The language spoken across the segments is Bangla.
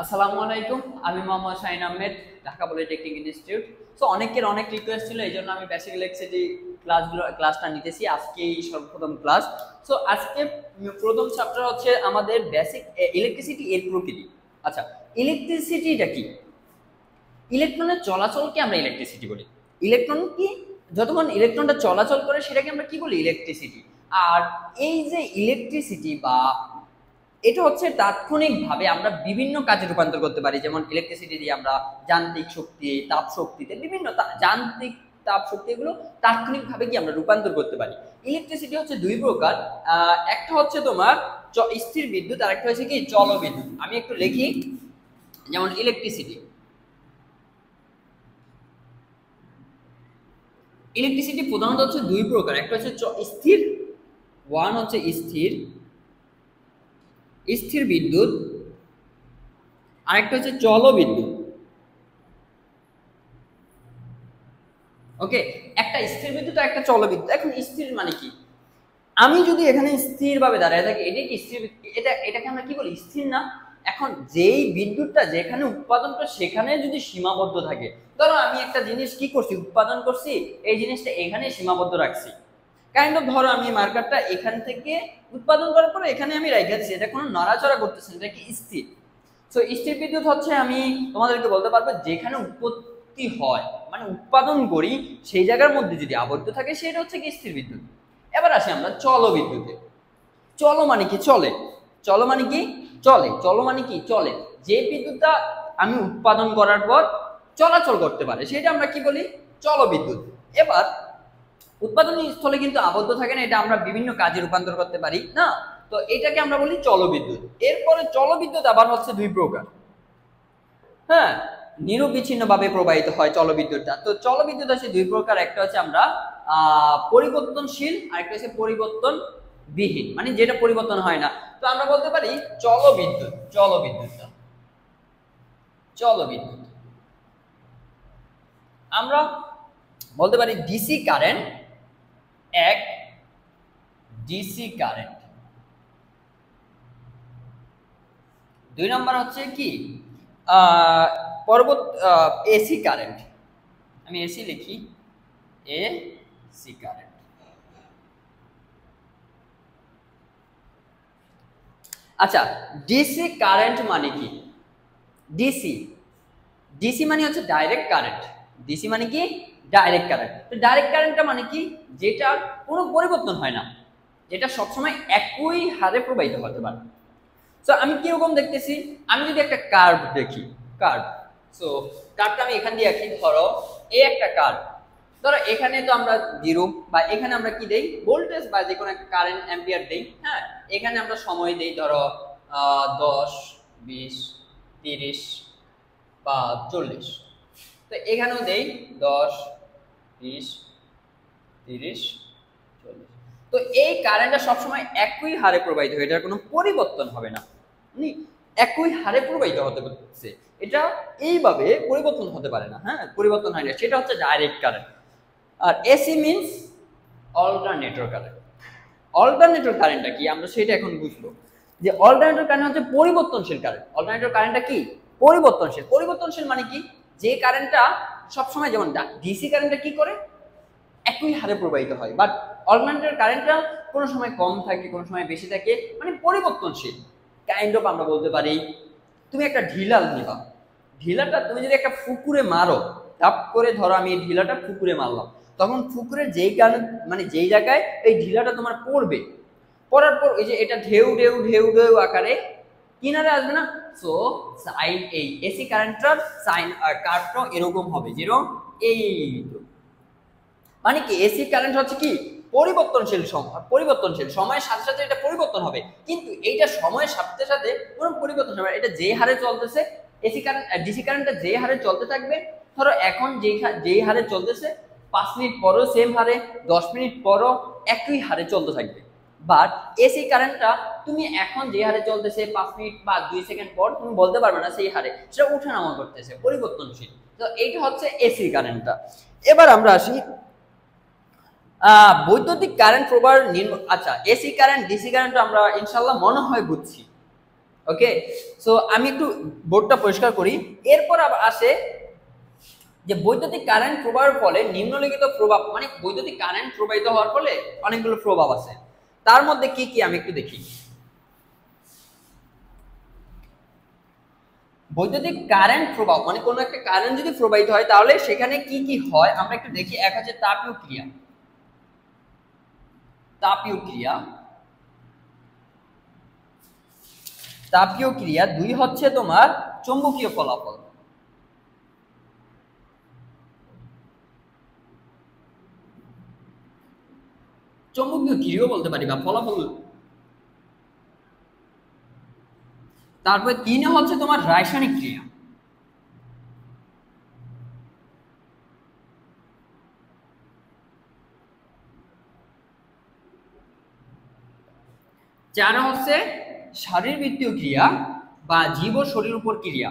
আসসালামু আলাইকুম, আমি Mohammad Shahin Ahmed, Dhaka polytechnic institute. So অনেকের অনেক রিকোয়েস্ট ছিল, এই জন্য আমি বেসিক ইলেকট্রিসিটি ক্লাসটা নিতেছি, আজকেই সর্বপ্রথম ক্লাস। সো আজকে প্রথম চ্যাপ্টার হচ্ছে আমাদের বেসিক ইলেকট্রিসিটি এর প্রকৃতি। আচ্ছা, ইলেকট্রিসিটিটা কি? ইলেকট্রনের চলাচলকে আমরা ইলেকট্রিসিটি বলি। ইলেকট্রন কি? যতক্ষণ ইলেকট্রনটা চলাচল করে সেটাকে আমরা কি বলি? ইলেকট্রিসিটি। আর এই যে ইলেকট্রিসিটি বা এটা হচ্ছে তাৎক্ষণিকভাবে আমরা বিভিন্ন কাজে রূপান্তর করতে পারি, যেমন ইলেকট্রিসিটি দিয়ে আমরা যান্ত্রিক শক্তি, তাপ শক্তিতে বিভিন্ন যান্ত্রিক তাপ শক্তি এগুলো তাৎক্ষণিকভাবে কি আমরা রূপান্তর করতে পারি। ইলেকট্রিসিটি হচ্ছে দুই প্রকার, একটা হচ্ছে তোমার স্থির বিদ্যুৎ, আর একটা হচ্ছে কি জল বিদ্যুৎ। আমি একটু লিখি, যেমন ইলেকট্রিসিটি ইলেকট্রিসিটি প্রধানত হচ্ছে দুই প্রকার, একটা হচ্ছে স্থির, ওয়ান হচ্ছে স্থির স্থির বিদ্যুৎ, আরেকটা হচ্ছে জল বিদ্যুৎ। ওকে, একটা স্থির বিদ্যুৎ আর একটা জল বিদ্যুৎ। এখন স্থির মানে কি? আমি যদি এখানে স্থিরভাবে দাঁড়িয়ে থাকি, এটা কি স্থির? এটাকে আমরা কি বলি? স্থির না। এখন যেই বিদ্যুৎটা যেখানে উৎপাদন করে সেখানে যদি সীমাবদ্ধ থাকে, ধরো আমি একটা জিনিস কি করছি, উৎপাদন করছি, এই জিনিসটা এখানে সীমাবদ্ধ রাখছি। কাইন্ড অফ ধরো আমি মার্কারটা এখান থেকে উৎপাদন করার পরে এখানে আমি রেখেছি, এটা কোনো নড়াচড়া করতেছে না, এটা কি স্থির। সো স্থির বিদ্যুৎ হচ্ছে, আমি তোমাদেরকে বলতে পারবো, যেখানে উৎপত্তি হয় মানে উৎপাদন করি সেই জায়গার মধ্যে যদি আবদ্ধ থাকে সেটা হচ্ছে কি স্থির বিদ্যুৎ। এবার আসি আমরা চল বিদ্যুতে। চলো মানে কি? চলে। চলো মানে কি? চলে। চলো মানে কি? চলে। যে বিদ্যুৎটা আমি উৎপাদন করার পর চলাচল করতে পারে সেটা আমরা কি বলি? চল বিদ্যুৎ। এবার উৎপাদন স্থলে কিন্তু আবদ্ধ থাকে না, এটা আমরা বিভিন্ন কাজে রূপান্তর করতে পারি না, তো এটাকে আমরা বলি চলবিদ্যুৎ। এরপরে চলবিদ্যুৎ আবার হচ্ছে দুই প্রকার। হ্যাঁ, নিরবিচ্ছিন্ন ভাবে প্রবাহিত হয় চলবিদ্যুৎটা। তো চলবিদ্যুৎ আছে দুই প্রকার, একটা হচ্ছে আমরা পরিবর্তনশীল, আর একটা হচ্ছে পরিবর্তন বিহীন, মানে যেটা পরিবর্তন হয় না। তো আমরা বলতে পারি চলবিদ্যুৎ, চলবিদ্যুৎটা চলবিদ্যুৎ আমরা বলতে পারি ডিসি কারেন্ট, এক ডিসি কারেন্ট। দুই নম্বর হচ্ছে কি এসি কারেন্ট। আমি এসি লিখি, এসি কারেন্ট। আচ্ছা, ডিসি কারেন্ট মানে কি? ডিসি ডিসি মানে হচ্ছে ডাইরেক্ট কারেন্ট। ডিসি মানে কি? Direct current. তো ডাইরেক্ট কারেন্টটা মানে কি? যেটা কোনো পরিবর্তন হয় না, যেটা সবসময় একই হারে প্রবাহিত হতে পারে। সো আমি কিরকম দেখতেছি, আমি যদি একটা কার্ভ দেখি, কার্ভ, সো কার্ভটা আমি এখান দিয়ে আঁকি। ধরো এই একটা কার্ভ, ধরো এখানে তো আমরা জিরো বা এখানে আমরা কি দেই? ভোল্টেজ বা যে কোনো একটা কারেন্ট অ্যাম্পিয়ার দেই। হ্যাঁ, এখানে আমরা সময় দেই ধরো 10, 20, 30 বা 40। তো এখানেও দেই 10, 20, 30, 40। তো এই কারেন্টটা সবসময় একই হারে প্রবাহিত হয়, এটার কোনো পরিবর্তন হবে না, একই হারে প্রবাহিত হতে হচ্ছে, এটা এইভাবে পরিবর্তন হতে পারে না। হ্যাঁ, পরিবর্তন হয় না, সেটা হচ্ছে ডাইরেক্ট কারেন্ট। আর AC means alternator current. Alternator কারেন্টটা কি আমরা সেটা এখন বুঝবো, যে অল্টারনেটর কারেন্ট হচ্ছে পরিবর্তনশীল কারেন্ট। অল্টারনেটর কারেন্টটা কি? পরিবর্তনশীল। পরিবর্তনশীল মানে কি? যে কারেন্টটা সবসময়, যেমন ডিসি কারেন্টটা কি করে? একই হারে প্রবাহিত হয়, বাট অল্টারনেটর কারেন্টটা কোনো সময় কম থাকে, কোনো সময় বেশি থাকে, মানে পরিবর্তনশীল। কাইন্ড অফ আমরা বলতে পারি, তুমি একটা ঢিলা নিবা, ঢিলাটা তুমি যদি একটা পুকুরে মারো, টাপ করে ধরো আমি এই ঢিলাটা পুকুরে মারলাম, তখন পুকুরের যেই কারণ মানে যেই জায়গায় এই ঢিলাটা তোমার পড়বে, পড়ার পর এই যে এটা ঢেউ ঢেউ ঢেউ ঢেউ আকারে কিনারে আসবে না। সো সাইন, এই এসি কারেন্টটার সাইন আর কার্ভটাও এরকম হবে, যেরকম এই, মানে কি এসি কারেন্ট হচ্ছে কি পরিবর্তনশীল। পরিবর্তনশীল, সময়ের সাথে সাথে এটা পরিবর্তন হবে, কিন্তু এইটা সময়ের সাথে সাথে কোনো পরিবর্তন হবে না, এটা যে হারে চলতেছে। এসি কারেন্ট, ডিসি কারেন্টটা যে হারে চলতে থাকবে, ধরো এখন যেই হারে চলতেছে 5 মিনিট পরও সেম হারে, 10 মিনিট পরও একই হারে চলতে থাকবে। বাট এসি কারেন্টটা তুমি এখন যে হারে চলতেছে 5 মিনিট বা 2 সেকেন্ড পর তুমি বলতে পারবে না সেই হারে, সেটা উঠানামা করতেছে, পরিবর্তনশীল। তো এইটা হচ্ছে এসি কারেন্টটা। এবার আমরা আসি বৈদ্যুতিক কারেন্ট প্রবাহ। আচ্ছা, এসি কারেন্ট ডিসি কারেন্ট আমরা ইনশাআল্লাহ মনে হয় বুঝছি। ওকে, সো আমি একটু বোর্ডটা পরিষ্কার করি। এরপর আবার আসে যে বৈদ্যুতিক কারেন্ট প্রবাহের ফলে নিম্নলিখিত প্রভাব, মানে বৈদ্যুতিক কারেন্ট প্রবাহিত হওয়ার ফলে অনেকগুলো প্রভাব আছে, তার মধ্যে কি কি আমি একটু দেখি। বৈদ্যুতিক কারেন্ট প্রবাহ মানে কোনো একটা কারেন্ট যদি প্রবাহিত হয় তাহলে সেখানে কি কি হয় আমরা একটু দেখি। এক হচ্ছে তাপীয় ক্রিয়া, তাপীয় ক্রিয়া, তাপীয় ক্রিয়া। দুই হচ্ছে তোমার চৌম্বকীয় ফলাফল, চৌম্বকীয় ক্রিয়াও বলতে পারি বা ফলাফল। তারপরে তিনে হচ্ছে তোমার রাসায়নিক ক্রিয়া। চার হচ্ছে শারীরবৃত্তীয় ক্রিয়া বা জীব ও শরীর উপর ক্রিয়া।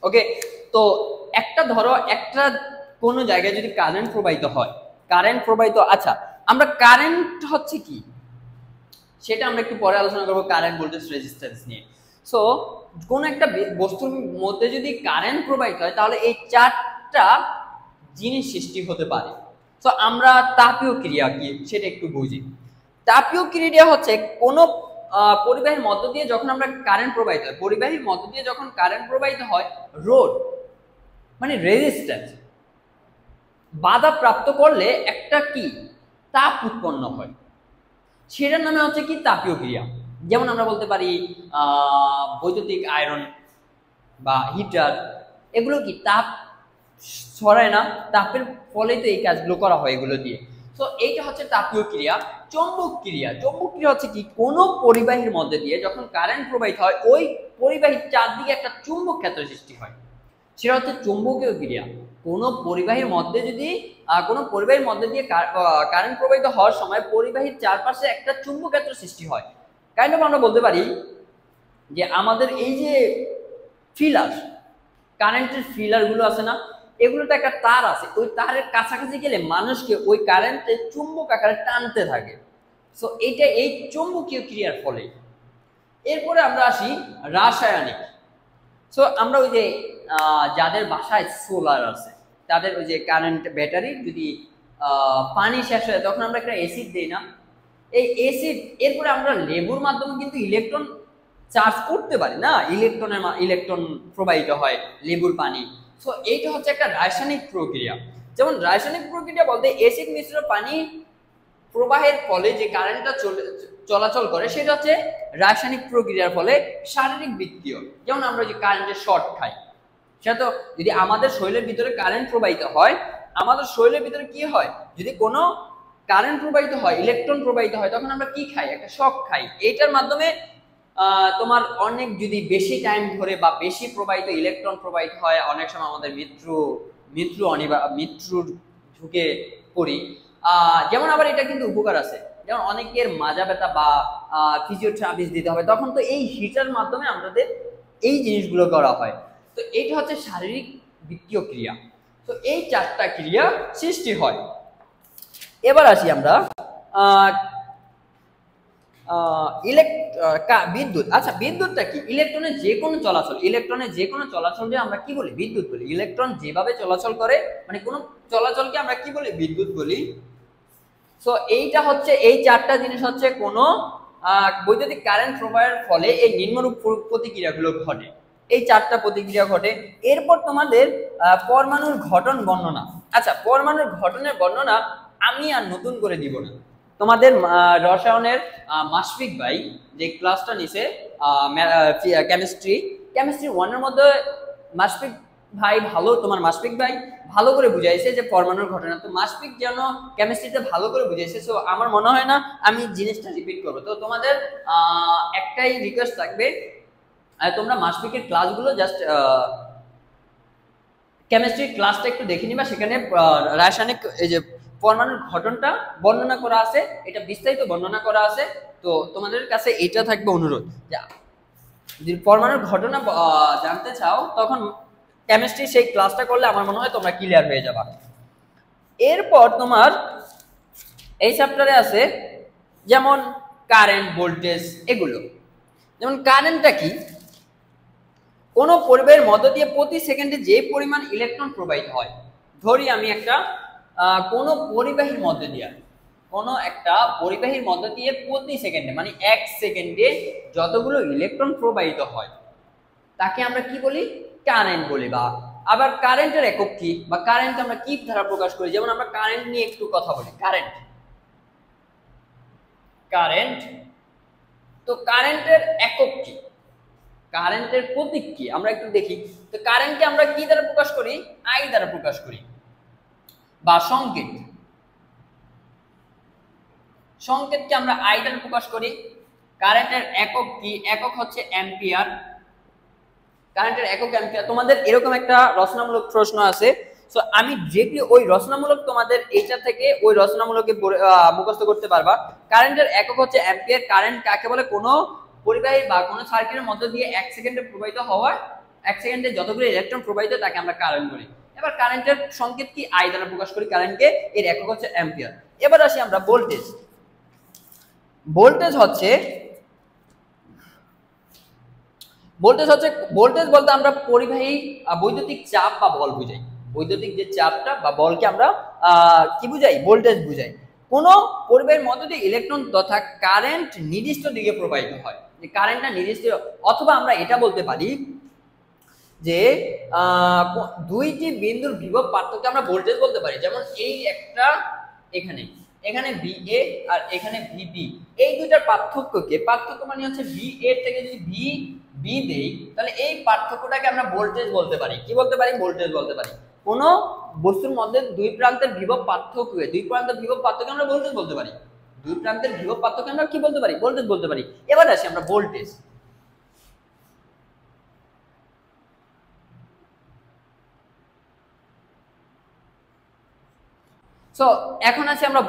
ওকে, তো একটা ধরো একটা কোন জায়গায় যদি কারেন্ট প্রবাহিত হয়, কারেন্ট প্রবাহিত, আচ্ছা আমরা কারেন্ট হচ্ছে কি সেটা আমরা একটু পরে আলোচনা করবো, কারেন্ট ভোল্টেজ রেজিস্ট্যান্স নিয়ে। সো কোন একটা বস্তুর মধ্যে যদি কারেন্ট প্রবাহিত হয় তাহলে এই চারটা জিনিস সৃষ্টি হতে পারে। সো আমরা তাপীয় ক্রিয়া কি সেটা একটু বুঝি। তাপীয় ক্রিয়া হচ্ছে কোন পরিবাহীর মধ্য দিয়ে যখন আমরা কারেন্ট প্রবাহিত হয়, পরিবাহীর মধ্য দিয়ে যখন কারেন্ট প্রবাহিত হয়, রোধ মানে রেজিস্ট্যান্স বাধা প্রাপ্ত করলে একটা কি তাপ উৎপন্ন হয়, সেটার নামে হচ্ছে কি তাপীয় ক্রিয়া। যেমন আমরা বলতে পারি বৈদ্যুতিক আয়রন বা হিটার, এগুলো কি তাপ ছড়ায় না, তাপের ফলে তো এই কাজগুলো করা হয় এগুলো দিয়ে। তো এইটা হচ্ছে তাপীয় ক্রিয়া। চৌম্বক ক্রিয়া, চৌম্বক ক্রিয়া হচ্ছে কি কোনো পরিবাহীর মধ্যে দিয়ে যখন কারেন্ট প্রবাহিত হয় ওই পরিবাহীর চারদিকে একটা চুম্বক ক্ষেত্র সৃষ্টি হয়, সেটা হচ্ছে চৌম্বকীয় ক্রিয়া। কোনো পরিবাহীর মধ্যে যদি কোনো পরিবাহীর মধ্যে দিয়ে কারেন্ট প্রবাহিত হওয়ার সময় পরিবাহীর চারপাশে একটা চুম্বক ক্ষেত্র সৃষ্টি হয়। কাইন্ড অফ আমরা বলতে পারি যে আমাদের এই যে ফিলার, কারেন্টের ফিলার গুলো আছে না, এগুলোতে একটা তার আছে, ওই তারের কাছাকাছি গেলে মানুষকে ওই কারেন্টে চুম্বক আকারে টানতে থাকে। সো এইটা এই চৌম্বকীয় ক্রিয়ার ফলে। এরপরে আমরা আসি রাসায়নিক। সো আমরা ওই যে যাদের বাসায় সোলার আছে তাদের ওই যে কারেন্ট ব্যাটারি যদি পানি শেষ হয় তখন আমরা একটা অ্যাসিড দিই না, এই অ্যাসিড এরপরে আমরা লেবুর মাধ্যমে কিন্তু ইলেকট্রন চার্জ করতে পারি না, ইলেকট্রন প্রবাহিত হয় লেবুর পানি। সো এইটা হচ্ছে একটা রাসায়নিক প্রক্রিয়া। যেমন রাসায়নিক প্রক্রিয়া বলতে অ্যাসিড মিশ্র পানি প্রবাহের ফলে যে কারেন্টটা চলাচল করে সেটা হচ্ছে রাসায়নিক প্রক্রিয়ার ফলে শারীরিক বৃত্তীয়। যেমন আমরা যে কারেন্টের শর্ট খাই, সেটা তো যদি আমাদের শরীরের ভিতরে কারেন্ট প্রবাহিত হয়, আমাদের শরীরের ভিতরে কি হয়, যদি কোনো কারেন্ট প্রবাহিত হয়, ইলেকট্রন প্রবাহিত হয়, তখন আমরা কি খাই, একটা শক খাই। এইটার মাধ্যমে তোমার অনেক যদি বেশি টাইম ধরে বা বেশি প্রবাহিত ইলেকট্রন প্রবাহিত হয়, অনেক সময় আমাদের মৃত্যুর ঝুঁকে পড়ি। যেমন আবার এটা কিন্তু উপকার আছে, যেমন অনেকের মাজা ব্যথা বা ফিজিওথেরাপি দিতে হবে, তখন তো এই হিটার মাধ্যমে আমাদের এই জিনিসগুলো করা হয়। তো এইটা হচ্ছে শারীরিক বৃত্তীয় ক্রিয়া। তো এই চারটা ক্রিয়া সৃষ্টি হয়। এবার আসি আমরা বিদ্যুৎ। আচ্ছা বিদ্যুৎটা কি, ইলেকট্রনের যে কোনো চলাচল, ইলেকট্রনের যে কোনো চলাচলকে আমরা কি বলি, বিদ্যুৎ বলি। ইলেকট্রন যেভাবে চলাচল করে মানে কোনো চলাচলকে আমরা কি বলি, বিদ্যুৎ বলি। সো এইটা হচ্ছে এই চারটা জিনিস হচ্ছে কোনো বৈদ্যুতিক কারেন্ট প্রবাহের ফলে এই নিম্নরূপ প্রতিক্রিয়াগুলো ঘটে, এই চারটা প্রতিক্রিয়া ঘটে। এরপর তোমাদের পরমাণুর গঠন বর্ণনা। আচ্ছা পরমাণুর গঠনের বর্ণনা আমি আর নতুন করে দিব না, তোমাদের রসায়নের মাসফিক ভাই যে ক্লাসটা নিছে কেমিস্ট্রি 1 এর মধ্যে মাসফিক ভাই ভালো, তোমার মাসফিক ভাই ভালো করে বুঝাইছে যে পরমাণুর ঘটনা। তো মাসফিক যেন কেমিস্ট্রিতে ভালো করে বুঝাইছে, সো আমার মনে হয় না আমি জিনিসটা রিপিট করবো। তো তোমাদের একটাই রিকোয়েস্ট থাকবে, তোমরা মাসফিকের ক্লাসগুলো জাস্ট কেমিস্ট্রির ক্লাসটা একটু দেখে নিবা, সেখানে রাসায়নিক এই যে পরমাণুর গঠনটা বর্ণনা করা আছে, এটা বিস্তারিত বর্ণনা করা আছে। তো তোমাদের কাছে এটা থাকবে অনুরোধ, যদি পরমাণুর ঘটনা জানতে চাও তখন কেমিস্ট্রি সেই ক্লাসটা করলে আমার মনে হয় তোমরা ক্লিয়ার হয়ে যাবা। এরপর তোমার এই চ্যাপ্টারে আছে যেমন কারেন্ট, ভোল্টেজ, এগুলো। যেমন কারেন্টটা কি, কোনো পরিবাহের মধ্য দিয়ে প্রতি সেকেন্ডে যে পরিমাণ ইলেকট্রন প্রবাহিত হয়, ধরি আমি একটা কোনো পরিবাহীর মধ্য দিয়ে, কোনো একটা পরিবাহীর মধ্য দিয়ে প্রতি সেকেন্ডে মানে 1 সেকেন্ডে যতগুলো ইলেকট্রন প্রবাহিত হয় তাকে আমরা কি বলি, কারেন্ট বলি। বা আবার কারেন্টের একক কি, বা কারেন্ট আমরা কি দ্বারা প্রকাশ করি, যেমন আমরা কারেন্ট নিয়ে একটু কথা বলি। কারেন্ট তো কারেন্টের একক কি, কারেন্টের প্রতীক কি আমরা একটু দেখি। তো কারেন্টকে আমরা কি দ্বারা প্রকাশ করি, আই দ্বারা প্রকাশ করি, বা সংকেতকে আমরা আই দ্বারা প্রকাশ করি। কারেন্টের একক কি, একক হচ্ছে অ্যাম্পিয়ার। কারেন্টের একক অ্যাম্পিয়ার। তোমাদের এরকম একটা রচনামূলক প্রশ্ন আছে, সো আমি ডিরেক্টলি ওই রচনামূলক তোমাদের এইটা থেকে ওই রচনামূলকে মুখস্থ করতে পারবা। কারেন্টের একক হচ্ছে অ্যাম্পিয়ার। কারেন্ট কাকে বলে, কোনো পরিবাহী বা কোনো সার্কিটের মধ্য দিয়ে 1 সেকেন্ডে প্রবাহিত হওয়া, 1 সেকেন্ডে যতগুলো ইলেকট্রন প্রবাহিত তাকে আমরা কারেন্ট বলি। এবার কারেন্টের সংকেত কি, আই দ্বারা প্রকাশ করি কারেন্টকে, এর একক হচ্ছে অ্যাম্পিয়ার। এবার আসি আমরা ভোল্টেজ। ভোল্টেজ হচ্ছে ভোল্টেজ বলতে আমরা পরিবাহী বৈদ্যুতিক চাপ বা বল বুঝাই। বৈদ্যুতিক যে চাপটা বা বলকে আমরা কি বুঝাই, ভোল্টেজ বুঝাই। কোন পরিবাহীর মধ্য দিয়ে ইলেকট্রন তথা কারেন্ট নির্দিষ্ট দিকে প্রবাহিত হয়, যে কারেন্টটা নির্দিষ্ট, অথবা আমরা এটা বলতে পারি যে দুইটি বিন্দুর বিভব পার্থক্য আমরা ভোল্টেজ বলতে পারি। যেমন এই একটা এখানে VA আর এখানে VB, এই দুইটার পার্থক্যকে, পার্থক্য মানে হচ্ছে VA থেকে যদি VB দেই তাহলে এই পার্থক্যটাকে আমরা ভোল্টেজ বলতে পারি। কি বলতে পারি, ভোল্টেজ বলতে পারি। কোন বস্তুর মধ্যে দুই প্রান্তের বিভব পার্থক্য, আমরা ভোল্টেজ বলতে পারি। দুই প্রান্তের বিভব পার্থক্য আমরা কি বলতে পারি, ভোল্টেজ বলতে পারি। এবার আসি আমরা ভোল্টেজ। সো এখন আছে আমরা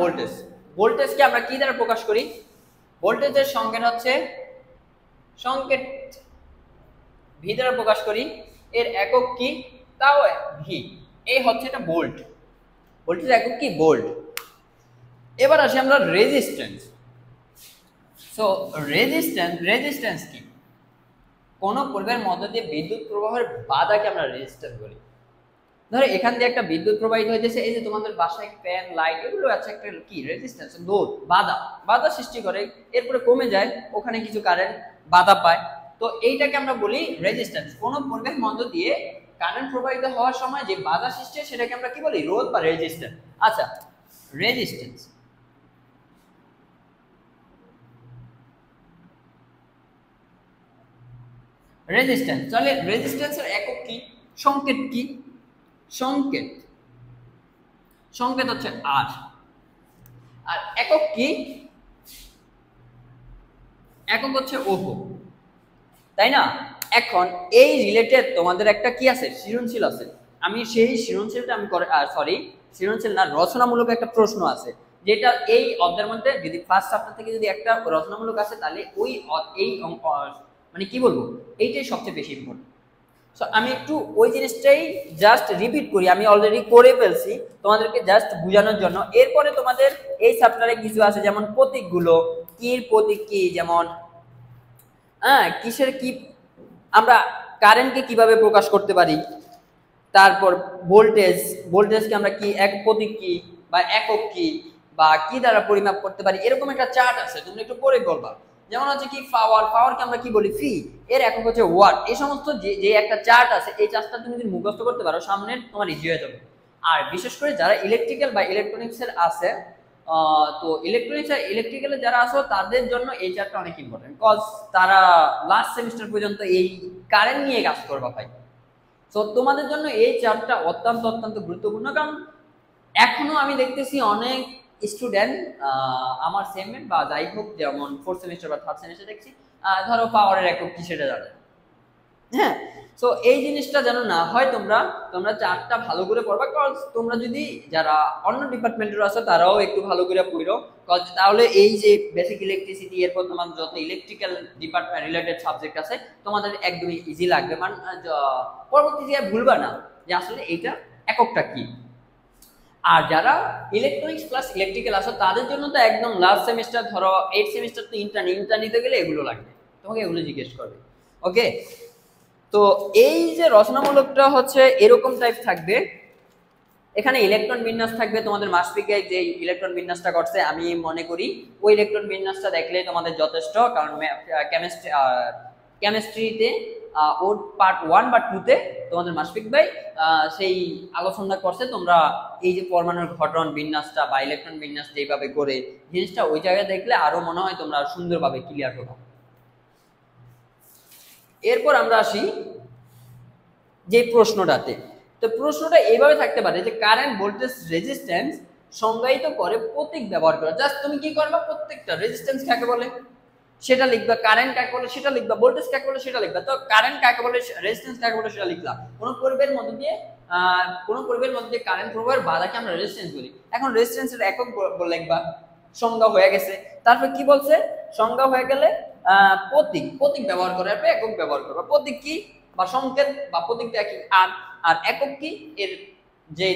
ভোল্টেজকে আমরা কি দ্বারা প্রকাশ করি, ভোল্টেজের সংকেত হচ্ছে ভি দ্বারা প্রকাশ করি। এর একক কি, তাও ভি। এই হচ্ছে এটা ভোল্ট, ভোল্টেজের একক কি, ভোল্ট। এবার আসি আমরা রেজিস্ট্যান্স। সো রেজিস্ট্যান্স কি, কোন পরিবাহের মধ্য দিয়ে বিদ্যুৎ প্রবাহের বাধাকে আমরা রেজিস্ট্যান্স বলি। ধরো এখান দিয়ে একটা বিদ্যুৎ প্রবাহিত হইতেছে, এই যে তোমাদের বাসায় ফ্যান, লাইট, এগুলো আছে একটা কি, রেজিস্ট্যান্স, লোড, বাধা সৃষ্টি করে, এরপরে কমে যায়, ওখানে কিছু কারেন্ট বাধা পায়, তো এইটাকে আমরা বলি রেজিস্ট্যান্স। কোন পরিবাহের মধ্য দিয়ে কারেন্ট প্রবাহিত হওয়ার সময় যে বাধা সৃষ্টি হয় সেটাকে আমরা কি বলি, রোধ বা রেজিস্ট্যান্স। আচ্ছা, রেজিস্ট্যান্স তাহলে রেজিস্ট্যান্সের একক কি, সংকেত কি, সংকেত হচ্ছে আর একক কি, একক হচ্ছে ওহম, তাই না? এখন এই রিলেটেড তোমাদের একটা কি আছে, সৃজনশীল আছে। আমি সেই সৃজনশীলটা সৃজনশীল না, রচনামূলক একটা প্রশ্ন আছে, যেটা এই অধ্যায়ের মধ্যে যদি ফার্স্ট চ্যাপ্টার থেকে যদি একটা রচনামূলক আছে তাহলে এই মানে কি বলবো, এইটাই সবচেয়ে বেশি ইম্পর্টেন্ট। সো আমি একটু ওই জিনিসটাই জাস্ট রিপিট করি, আমি অলরেডি করে ফেলছি তোমাদেরকে জাস্ট বোঝানোর জন্য। এরপরে তোমাদের এই চ্যাপ্টারে কিছু আছে, যেমন প্রতীকগুলো, কির প্রতীক কি, যেমন কিসের কি, আমরা কারেন্টকে কিভাবে প্রকাশ করতে পারি, তারপর ভোল্টেজকে আমরা কি, এক প্রতীক কি বা একক কি বা কি দ্বারা পরিমাপ করতে পারি, এরকম একটা চার্ট আছে, তুমি একটু পরে বলবা। যেমন হচ্ছে কি পাওয়ারকে আমরা কি বলি, ফি, এর একক হচ্ছে ওয়াট। এই সমস্ত যে একটা চার্ট আছে, এই চার্টটা তুমি যদি মুখস্থ করতে পারো সামনে তোমার ইজি হয়ে যাবে। আর বিশেষ করে যারা ইলেকট্রিক্যাল বা ইলেকট্রনিক্সের আছে, তো ইলেকট্রনিক্স আর ইলেকট্রিক্যালে যারা আছো তাদের জন্য এই চার্টটা অনেক ইম্পর্টেন্ট, কজ তারা লাস্ট সেমিস্টার পর্যন্ত এই কারেন্ট নিয়ে কাজ করবা ভাই। তো তোমাদের জন্য এই চার্টটা অত্যন্ত গুরুত্বপূর্ণ, কারণ এখনো আমি দেখতেছি অনেক স্টুডেন্ট আমার সেমমেট বা যাই হোক, যেমন 4th সেমিস্টার বা 3rd সেমিস্টার দেখছি, ধরো পাওয়ারের একক কি সেটা জানে হ্যাঁ। সো এই জিনিসটা যেন না হয়, তোমরা তোমরা চারটা ভালো করে পড়বা, কারণ তোমরা যদি যারা অন্য ডিপার্টমেন্টের আছে তারাও একটু ভালো করে পড়ো, তাহলে এই যে বেসিক ইলেকট্রিসিটি, এরপর তোমাদের যত ইলেকট্রিক্যাল ডিপার্টমেন্ট রিলেটেড সাবজেক্ট আছে তোমাদের একদমই ইজি লাগবে, মানে পরবর্তী যে ভুলবা না যে আসলে এইটা এককটা কি। আর যারা ইলেকট্রনিক্স প্লাস ইলেকট্রিক্যাল আছে তাদের জন্য তো একদম লাস্ট সেমিস্টার, ধরো 8 সেমিস্টার তো ইন্টার নিতে গেলে এগুলো লাগবে, তোমাকে এগুলো জিজ্ঞেস করবে। ওকে, তো এই যে রচনামূলকটা হচ্ছে এরকম টাইপ থাকবে। এখানে ইলেকট্রন বিন্যাস থাকবে, তোমাদের মাসপিকে যে ইলেকট্রন বিন্যাসটা করছে আমি মনে করি ওই ইলেকট্রন বিন্যাসটা দেখলে তোমাদের যথেষ্ট, কারণ কেমিস্ট্রিতে ওর পার্ট 1 বা 2 তে তোমাদের মাসপিক ভাই সেই আলোচনা করছে, তোমরা এই যে পরমাণুর গঠন বিন্যাসটা বা ইলেকট্রন বিন্যাস যেভাবে করে জিনিসটা ওই জায়গায় দেখলে আরো মনে হয় তোমরা সুন্দরভাবে ক্লিয়ার হবে। এরপর আমরা আসি যে প্রশ্নটাতে। তো প্রশ্নটা এইভাবে থাকতে পারে যে কারেন্ট ভোল্টেজ রেজিস্ট্যান্স সংজ্ঞায়িত করে প্রতীক ব্যবহার করে। জাস্ট তুমি কি করবা, প্রত্যেকটা রেজিস্ট্যান্স কাকে বলে সেটা লিখবা, কারেন্ট কাকে বলে সেটা লিখবা, ভোল্টেজ কাকে বলে সেটা লিখবা। তো কারেন্ট কাকে বলে, রেজিস্ট্যান্স কাকে বলে সেটা লিখলা। কোন পরিবেশের মধ্যে দিয়ে কারেন্ট প্রবাহের বাধাকে আমরা রেজিস্ট্যান্স বলি। এখন রেজিস্ট্যান্সের একক লিখবা, সংজ্ঞা হয়ে গেছে। তারপর কি বলছে, সংজ্ঞা হয়ে গেলে প্রতীক ব্যবহার করে, একক ব্যবহার করবা। প্রতীক কি বা সংকেত বা প্রতীক কি, আর একক কি, এর যে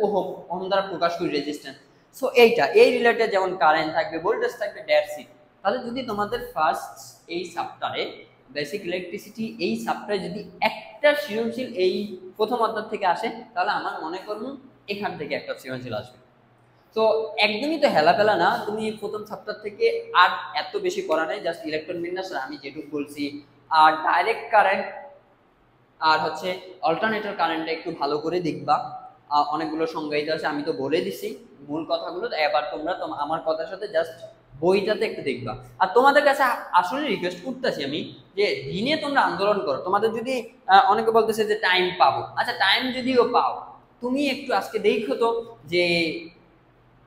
ওহম দ্বারা প্রকাশ করি রেজিস্ট্যান্স। সো এইটা এই রিলেটেড যেমন কারেন্ট থাকবে, ভোল্টেজ থাকবে, ড্যাটসি। তাহলে যদি তোমাদের ফার্স্ট এই সাবটারে বেসিক ইলেকট্রিসিটি এই সাবটারে যদি একটা সৃজনশীল এই প্রথম অধ্যায় থেকে আসে, তাহলে আমার মনে করুন এখান থেকে একটা সৃজনশীল আসবে। তো একদমই তো হেলাফেলা না, তুমি প্রথম সাবটার থেকে আর এত বেশি করা নেই, জাস্ট ইলেকট্রন বিন্যাস আমি যেটুকু বলছি, আর ডাইরেক্ট কারেন্ট আর হচ্ছে অল্টারনেটর কারেন্টটা একটু ভালো করে দেখবা। অনেকগুলো সংজ্ঞায়িত আছে, আমি তো বলে দিছি মূল কথাগুলো, এবার তোমরা আমার কথার সাথে জাস্ট বইটাতে একটু দেখবা। আর তোমাদের কাছে আসলে রিকোয়েস্ট করতেছি আমি যে দিনে তোমরা আন্দোলন করো। তোমাদের যদি অনেকে বলতেছে যে টাইম পাবো, আচ্ছা টাইম যদিও পাও, তুমি একটু আজকে দেখো তো যে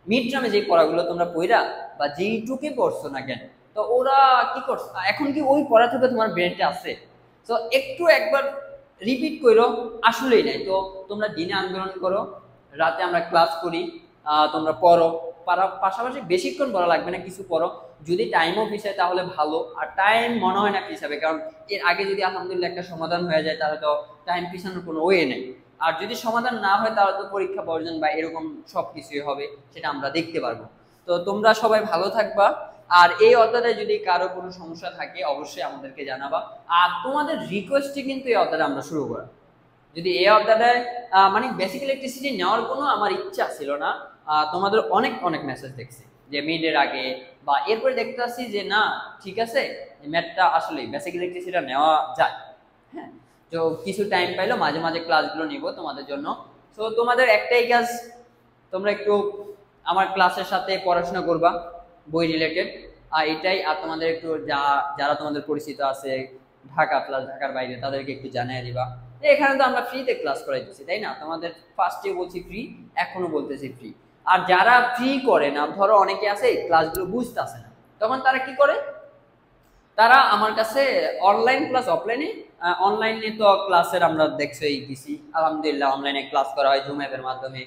মিড টার্মে যে পড়াগুলো তোমরা পড়া বা যেইটুকুই পড়ছো না কেন, তো ওরা কি করছে এখন, কি ওই পড়া থেকে তোমার ব্রেনটা আছে? তো একটু একবার রিপিট করো, আসলেই নাই। তো তোমরা দিনে আন্দোলন করো, রাতে আমরা ক্লাস করি, তোমরা পড়ো, পাশাপাশি বেশিক্ষণ পড়া লাগবে না, কিছু পড়ো। যদি টাইমও পিছায় তাহলে ভালো, আর টাইম মনে হয় না পিছাবে, কারণ এর আগে যদি আলহামদুলিল্লাহ একটা সমাধান হয়ে যায় তাহলে তো টাইম পিছানোর কোনো ওয়ে নেই। আর যদি সমাধান না হয় তাহলে তো পরীক্ষা বর্জন বা এরকম সব কিছুই হবে, সেটা আমরা দেখতে পারবো। তো তোমরা সবাই ভালো থাকবা। আর এই অধ্যায়ে যদি কারো কোনো সমস্যা থাকে অবশ্যই আমাদেরকে জানাবা। আর তোমাদের রিকোয়েস্টে কিন্তু এই অধ্যায়টা আমরা শুরু করা। যদি এই অধ্যায়টায় মানে বেসিক ইলেকট্রিসিটি নেওয়ার কোনো আমার ইচ্ছা ছিল না, তোমাদের অনেক অনেক মেসেজ দেখছি যে মিডের আগে বা এরপরে দেখতে আসছি যে না ঠিক আছে, ম্যাথটা আসলে বেসিক ইলেকট্রিসিটিটা নেওয়া যায়। হ্যাঁ, তো কিছু টাইম পাইলো মাঝে মাঝে ক্লাসগুলো নিব তোমাদের জন্য। তো তোমাদের একটাই কাজ, তোমরা একটু আমার ক্লাসের সাথে পড়াশোনা করবা বই রিলেটেড, আর এটাই। আর তোমাদের একটু যারা তোমাদের পরিচিত আছে ঢাকা প্লাস ঢাকার বাইরে তাদেরকে একটু জানিয়ে দিবা। এখানে তো আমরা ফ্রিতে ক্লাস করাইতেছি, তাই না? তোমাদের ফার্স্টে বলছি ফ্রি, এখনো বলতেছি ফ্রি। আর যারা ফ্রি করে না, ধরো অনেকে আছে ক্লাসগুলো বুঝতেছে না, তখন তারা কি করে, তারা আমার কাছে অনলাইন প্লাস অফলাইনে, অনলাইনে তো ক্লাসের আমরা দেখছোই দিছি আলহামদুলিল্লাহ, অনলাইনে ক্লাস করা হয় জুম অ্যাপের মাধ্যমে।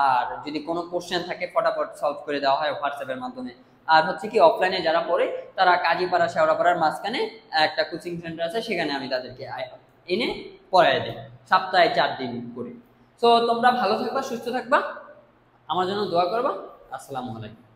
আর যদি কোনো কোশ্চেন থাকে ফটাফট সলভ করে দেওয়া হয় হোয়াটসঅ্যাপের মাধ্যমে। আর হচ্ছে কি অফলাইনে যারা পড়ে তারা কাজীপাড়া শেওড়াপাড়ার মাঝখানে একটা কোচিং সেন্টার আছে, সেখানে আমি তাদেরকে এনে পড়াই দিই সপ্তাহে 4 দিন করে। তো তোমরা ভালো থাকবা, সুস্থ থাকবা, আমার জন্য দোয়া করবা। আসসালামু আলাইকুম।